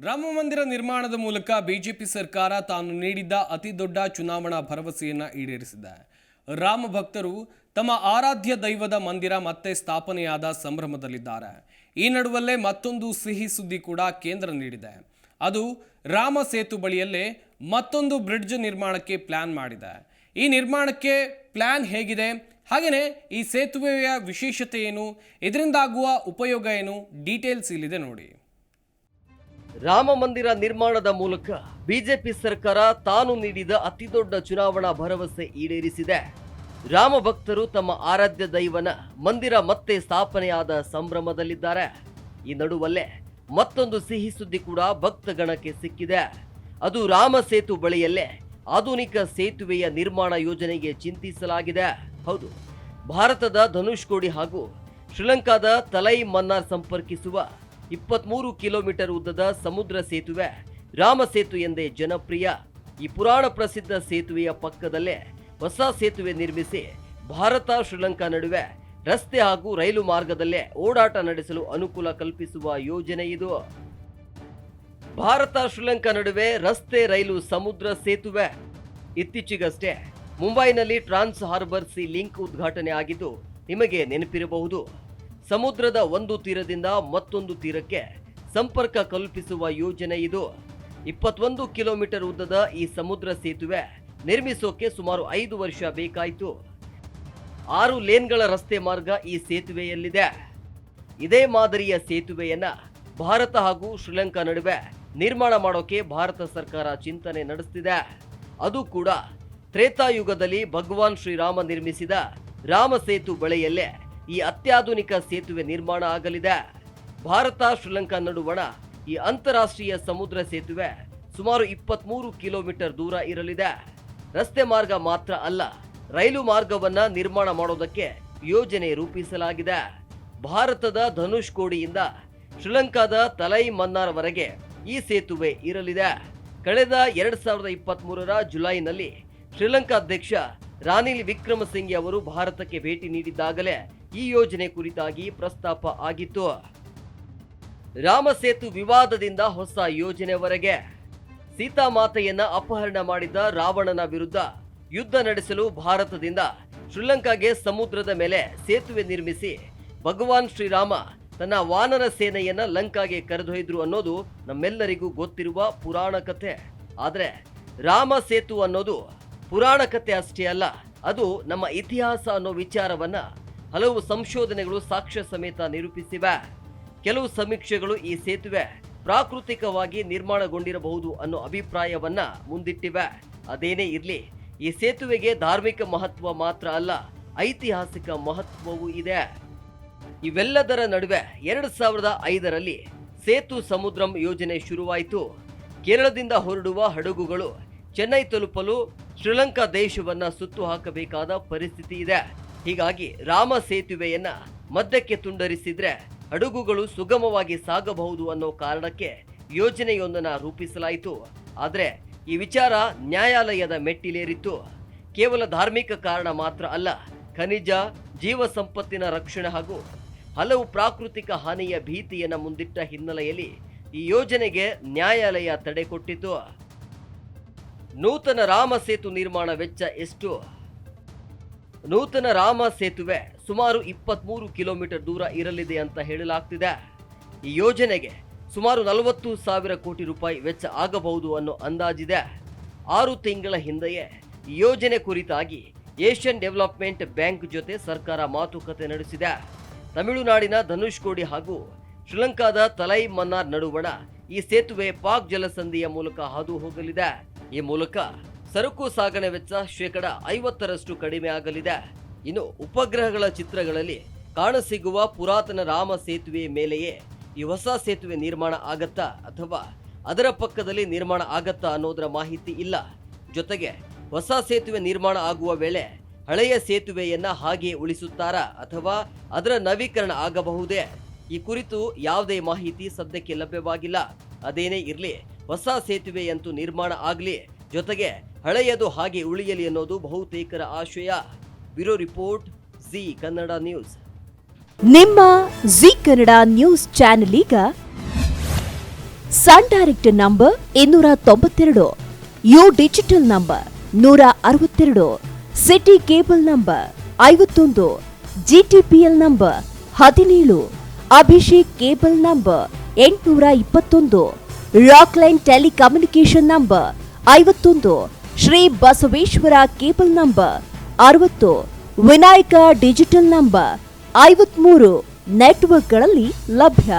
ರಾಮ ಮಂದಿರ ನಿರ್ಮಾಣದ ಮೂಲಕ ಬಿಜೆಪಿ ಸರ್ಕಾರ ತಾನು ನೀಡಿದ್ದ ಅತಿದೊಡ್ಡ ಚುನಾವಣಾ ಭರವಸೆಯನ್ನು ಈಡೇರಿಸಿದೆ. ರಾಮ ಭಕ್ತರು ತಮ್ಮ ಆರಾಧ್ಯ ದೈವದ ಮಂದಿರ ಮತ್ತೆ ಸ್ಥಾಪನೆಯಾದ ಸಂಭ್ರಮದಲ್ಲಿದ್ದಾರೆ. ಈ ನಡುವಲ್ಲೇ ಮತ್ತೊಂದು ಸಿಹಿ ಸುದ್ದಿ ಕೂಡ ಕೇಂದ್ರ ನೀಡಿದೆ. ಅದು ರಾಮ ಸೇತು ಬಳಿಯಲ್ಲೇ ಮತ್ತೊಂದು ಬ್ರಿಡ್ಜ್ ನಿರ್ಮಾಣಕ್ಕೆ ಪ್ಲಾನ್ ಮಾಡಿದೆ. ಈ ನಿರ್ಮಾಣಕ್ಕೆ ಪ್ಲಾನ್ ಹೇಗಿದೆ, ಹಾಗೆಯೇ ಈ ಸೇತುವೆಯ ವಿಶೇಷತೆ ಏನು, ಇದರಿಂದಾಗುವ ಉಪಯೋಗ ಏನು, ಡೀಟೇಲ್ಸ್ ಇಲ್ಲಿದೆ ನೋಡಿ. ರಾಮ ಮಂದಿರ ನಿರ್ಮಾಣದ ಮೂಲಕ ಬಿಜೆಪಿ ಸರ್ಕಾರ ತಾನು ನೀಡಿದ ಅತಿದೊಡ್ಡ ಚುನಾವಣಾ ಭರವಸೆ ಈಡೇರಿಸಿದೆ. ರಾಮ ಭಕ್ತರು ತಮ್ಮ ಆರಾಧ್ಯ ದೈವನ ಮಂದಿರ ಮತ್ತೆ ಸ್ಥಾಪನೆಯಾದ ಸಂಭ್ರಮದಲ್ಲಿದ್ದಾರೆ. ಈ ನಡುವಲ್ಲೇ ಮತ್ತೊಂದು ಸಿಹಿ ಸುದ್ದಿ ಕೂಡ ಭಕ್ತಗಣಕ್ಕೆ ಸಿಕ್ಕಿದೆ. ಅದು ರಾಮ ಸೇತು ಬಳಿಯಲ್ಲೇ ಆಧುನಿಕ ಸೇತುವೆಯ ನಿರ್ಮಾಣ ಯೋಜನೆಗೆ ಚಿಂತಿಸಲಾಗಿದೆ. ಹೌದು, ಭಾರತದ ಧನುಷ್ಕೋಡಿ ಹಾಗೂ ಶ್ರೀಲಂಕಾದ ತಲೈ ಮನ್ನಾರ್ ಸಂಪರ್ಕಿಸುವ 23 ಕಿಲೋಮೀಟರ್ ಉದ್ದದ ಸಮುದ್ರ ಸೇತುವೆ ರಾಮ ಸೇತು ಎಂದೇ ಜನಪ್ರಿಯ. ಈ ಪುರಾಣ ಪ್ರಸಿದ್ಧ ಸೇತುವೆಯ ಪಕ್ಕದಲ್ಲೇ ಹೊಸ ಸೇತುವೆ ನಿರ್ಮಿಸಿ ಭಾರತ ಶ್ರೀಲಂಕಾ ನಡುವೆ ರಸ್ತೆ ಹಾಗೂ ರೈಲು ಮಾರ್ಗದಲ್ಲೇ ಓಡಾಟ ನಡೆಸಲು ಅನುಕೂಲ ಕಲ್ಪಿಸುವ ಯೋಜನೆ ಇದು. ಭಾರತ ಶ್ರೀಲಂಕಾ ನಡುವೆ ರಸ್ತೆ, ರೈಲು, ಸಮುದ್ರ ಸೇತುವೆ. ಇತ್ತೀಚೆಗಷ್ಟೇ ಮುಂಬೈನಲ್ಲಿ ಟ್ರಾನ್ಸ್ ಹಾರ್ಬರ್ ಸಿ ಲಿಂಕ್ ಉದ್ಘಾಟನೆ ಆಗಿದ್ದು ನಿಮಗೆ ನೆನಪಿರಬಹುದು. ಸಮುದ್ರದ ಒಂದು ತೀರದಿಂದ ಮತ್ತೊಂದು ತೀರಕ್ಕೆ ಸಂಪರ್ಕ ಕಲ್ಪಿಸುವ ಯೋಜನೆ ಇದು. 21 ಕಿಲೋಮೀಟರ್ ಉದ್ದದ ಈ ಸಮುದ್ರ ಸೇತುವೆ ನಿರ್ಮಿಸೋಕೆ ಸುಮಾರು 5 ವರ್ಷ ಬೇಕಾಯಿತು. 6 ಲೇನ್ಗಳ ರಸ್ತೆ ಮಾರ್ಗ ಈ ಸೇತುವೆಯಲ್ಲಿದೆ. ಇದೇ ಮಾದರಿಯ ಸೇತುವೆಯನ್ನ ಭಾರತ ಹಾಗೂ ಶ್ರೀಲಂಕಾ ನಡುವೆ ನಿರ್ಮಾಣ ಮಾಡೋಕೆ ಭಾರತ ಸರ್ಕಾರ ಚಿಂತನೆ ನಡೆಸುತ್ತಿದೆ. ಅದು ಕೂಡ ತ್ರೇತಾಯುಗದಲ್ಲಿ ಭಗವಾನ್ ಶ್ರೀರಾಮ ನಿರ್ಮಿಸಿದ ರಾಮ ಸೇತು ಬಳಿಯಲ್ಲೇ ಈ ಅತ್ಯಾಧುನಿಕ ಸೇತುವೆ ನಿರ್ಮಾಣ ಆಗಲಿದೆ. ಭಾರತ ಶ್ರೀಲಂಕಾ ನಡುವಣ ಈ ಅಂತಾರಾಷ್ಟ್ರೀಯ ಸಮುದ್ರ ಸೇತುವೆ ಸುಮಾರು 23 ಕಿಲೋಮೀಟರ್ ದೂರ ಇರಲಿದೆ. ರಸ್ತೆ ಮಾರ್ಗ ಮಾತ್ರ ಅಲ್ಲ, ರೈಲು ಮಾರ್ಗವನ್ನ ನಿರ್ಮಾಣ ಮಾಡೋದಕ್ಕೆ ಯೋಜನೆ ರೂಪಿಸಲಾಗಿದೆ. ಭಾರತದ ಧನುಷ್ಕೋಡಿಯಿಂದ ಶ್ರೀಲಂಕಾದ ತಲೈ ಮನ್ನಾರ್ ವರೆಗೆ ಈ ಸೇತುವೆ ಇರಲಿದೆ. ಕಳೆದ 2023ರ ಜುಲೈನಲ್ಲಿ ಶ್ರೀಲಂಕಾ ಅಧ್ಯಕ್ಷ ರಾನಿಲ್ ವಿಕ್ರಮಸಿಂಘೆ ಅವರು ಭಾರತಕ್ಕೆ ಭೇಟಿ ನೀಡಿದ್ದಾಗಲೇ ಈ ಯೋಜನೆ ಕುರಿತಾಗಿ ಪ್ರಸ್ತಾಪ ಆಗಿತ್ತು. ರಾಮ ಸೇತು ವಿವಾದದಿಂದ ಹೊಸ ಯೋಜನೆವರೆಗೆ. ಸೀತಾಮಾತೆಯನ್ನ ಅಪಹರಣ ಮಾಡಿದ ರಾವಣನ ವಿರುದ್ಧ ಯುದ್ಧ ನಡೆಸಲು ಭಾರತದಿಂದ ಶ್ರೀಲಂಕಾಗೆ ಸಮುದ್ರದ ಮೇಲೆ ಸೇತುವೆ ನಿರ್ಮಿಸಿ ಭಗವಾನ್ ಶ್ರೀರಾಮ ತನ್ನ ವಾನರ ಸೇನೆಯನ್ನ ಲಂಕಾಗೆ ಕರೆದೊಯ್ದ್ರು ಅನ್ನೋದು ನಮ್ಮೆಲ್ಲರಿಗೂ ಗೊತ್ತಿರುವ ಪುರಾಣ ಕಥೆ. ಆದ್ರೆ ರಾಮ ಸೇತು ಅನ್ನೋದು ಪುರಾಣ ಕಥೆ ಅಷ್ಟೇ ಅಲ್ಲ, ಅದು ನಮ್ಮ ಇತಿಹಾಸ ಅನ್ನೋ ವಿಚಾರವನ್ನ ಹಲವು ಸಂಶೋಧನೆಗಳು ಸಾಕ್ಷ್ಯ ಸಮೇತ ನಿರೂಪಿಸಿವೆ. ಕೆಲವು ಸಮೀಕ್ಷೆಗಳು ಈ ಸೇತುವೆ ಪ್ರಾಕೃತಿಕವಾಗಿ ನಿರ್ಮಾಣಗೊಂಡಿರಬಹುದು ಅನ್ನೋ ಅಭಿಪ್ರಾಯವನ್ನ ಮುಂದಿಟ್ಟಿವೆ. ಅದೇನೇ ಇರ್ಲಿ, ಈ ಸೇತುವೆಗೆ ಧಾರ್ಮಿಕ ಮಹತ್ವ ಮಾತ್ರ ಅಲ್ಲ, ಐತಿಹಾಸಿಕ ಮಹತ್ವವೂ ಇದೆ. ಇವೆಲ್ಲದರ ನಡುವೆ 2005ರಲ್ಲಿ ಸೇತು ಸಮುದ್ರಂ ಯೋಜನೆ ಶುರುವಾಯಿತು. ಕೇರಳದಿಂದ ಹೊರಡುವ ಹಡಗುಗಳು ಚೆನ್ನೈ ತಲುಪಲು ಶ್ರೀಲಂಕಾ ದೇಶವನ್ನ ಸುತ್ತು ಹಾಕಬೇಕಾದ ಪರಿಸ್ಥಿತಿ ಇದೆ. ಹೀಗಾಗಿ ರಾಮ ಸೇತುವೆಯನ್ನ ಮಧ್ಯಕ್ಕೆ ತುಂಡರಿಸಿದ್ರೆ ಹಡಗುಗಳು ಸುಗಮವಾಗಿ ಸಾಗಬಹುದು ಅನ್ನೋ ಕಾರಣಕ್ಕೆ ಯೋಜನೆಯೊಂದನ್ನು ರೂಪಿಸಲಾಯಿತು. ಆದರೆ ಈ ವಿಚಾರ ನ್ಯಾಯಾಲಯದ ಮೆಟ್ಟಿಲೇರಿತ್ತು. ಕೇವಲ ಧಾರ್ಮಿಕ ಕಾರಣ ಮಾತ್ರ ಅಲ್ಲ, ಖನಿಜ, ಜೀವ ಸಂಪತ್ತಿನ ರಕ್ಷಣೆ ಹಾಗೂ ಹಲವು ಪ್ರಾಕೃತಿಕ ಹಾನಿಯ ಭೀತಿಯನ್ನ ಮುಂದಿಟ್ಟ ಹಿನ್ನೆಲೆಯಲ್ಲಿ ಈ ಯೋಜನೆಗೆ ನ್ಯಾಯಾಲಯ ತಡೆ ಕೊಟ್ಟಿತು. ನೂತನ ರಾಮ ಸೇತು ನಿರ್ಮಾಣ ವೆಚ್ಚ ಎಷ್ಟು? ನೂತನ ರಾಮ ಸೇತುವೆ ಸುಮಾರು 23 ಕಿಲೋಮೀಟರ್ ದೂರ ಇರಲಿದೆ ಅಂತ ಹೇಳಲಾಗ್ತಿದೆ. ಈ ಯೋಜನೆಗೆ ಸುಮಾರು 40,000 ಕೋಟಿ ರೂಪಾಯಿ ವೆಚ್ಚ ಆಗಬಹುದು ಅನ್ನೋ ಅಂದಾಜಿದೆ. 6 ತಿಂಗಳ ಹಿಂದೆಯೇ ಈ ಯೋಜನೆ ಕುರಿತಾಗಿ ಏಷ್ಯನ್ ಡೆವಲಪ್ಮೆಂಟ್ ಬ್ಯಾಂಕ್ ಜೊತೆ ಸರ್ಕಾರ ಮಾತುಕತೆ ನಡೆಸಿದೆ. ತಮಿಳುನಾಡಿನ ಧನುಷ್ಕೋಡಿ ಹಾಗೂ ಶ್ರೀಲಂಕಾದ ತಲೈ ಮನ್ನಾರ್ ನಡುವಣ ಈ ಸೇತುವೆ ಪಾಕ್ ಜಲಸಂಧಿಯ ಮೂಲಕ ಹಾದು ಹೋಗಲಿದೆ. ಈ ಮೂಲಕ ಸರಕು ಸಾಗಣೆ ವೆಚ್ಚ 50% ಕಡಿಮೆ ಆಗಲಿದೆ. ಇನ್ನು ಉಪಗ್ರಹಗಳ ಚಿತ್ರಗಳಲ್ಲಿ ಕಾಣಸಿಗುವ ಪುರಾತನ ರಾಮ ಸೇತುವೆ ಮೇಲೆಯೇ ಈ ಹೊಸ ಸೇತುವೆ ನಿರ್ಮಾಣ ಆಗತ್ತಾ ಅಥವಾ ಅದರ ಪಕ್ಕದಲ್ಲಿ ನಿರ್ಮಾಣ ಆಗತ್ತಾ ಅನ್ನೋದರ ಮಾಹಿತಿ ಇಲ್ಲ. ಜೊತೆಗೆ ಹೊಸ ಸೇತುವೆ ನಿರ್ಮಾಣ ಆಗುವ ವೇಳೆ ಹಳೆಯ ಸೇತುವೆಯನ್ನ ಹಾಗೆ ಉಳಿಸುತ್ತಾರಾ ಅಥವಾ ಅದರ ನವೀಕರಣ ಆಗಬಹುದೇ? ಈ ಕುರಿತು ಯಾವುದೇ ಮಾಹಿತಿ ಸದ್ಯಕ್ಕೆ ಲಭ್ಯವಾಗಿಲ್ಲ. ಅದೇನೇ ಇರಲಿ, ಹೊಸ ಸೇತುವೆಯಂತೂ ನಿರ್ಮಾಣ ಆಗಲಿ, ಜೊತೆಗೆ ಹಳೆಯದು ಹಾಗೆ ಉಳಿಯಲಿ ಅನ್ನೋದು ಬಹುತೇಕರ ಆಶಯ. Bureau report, Zee Kannada news. ನಿಮ್ಮ ಜಿ ಕನ್ನಡ ನ್ಯೂಸ್ ಚಾನೆಲ್ ಈಗ Sun Direct number 292, U digital number 162, city cable number 51, GTPL number 17, Abhishek cable number 821, Rockline telecommunication number 51, Shri Basaveshwara cable number 60, Vinayaka digital number 53 ನೆಟ್ವರ್ಕ್ಗಳಲ್ಲಿ ಲಭ್ಯ.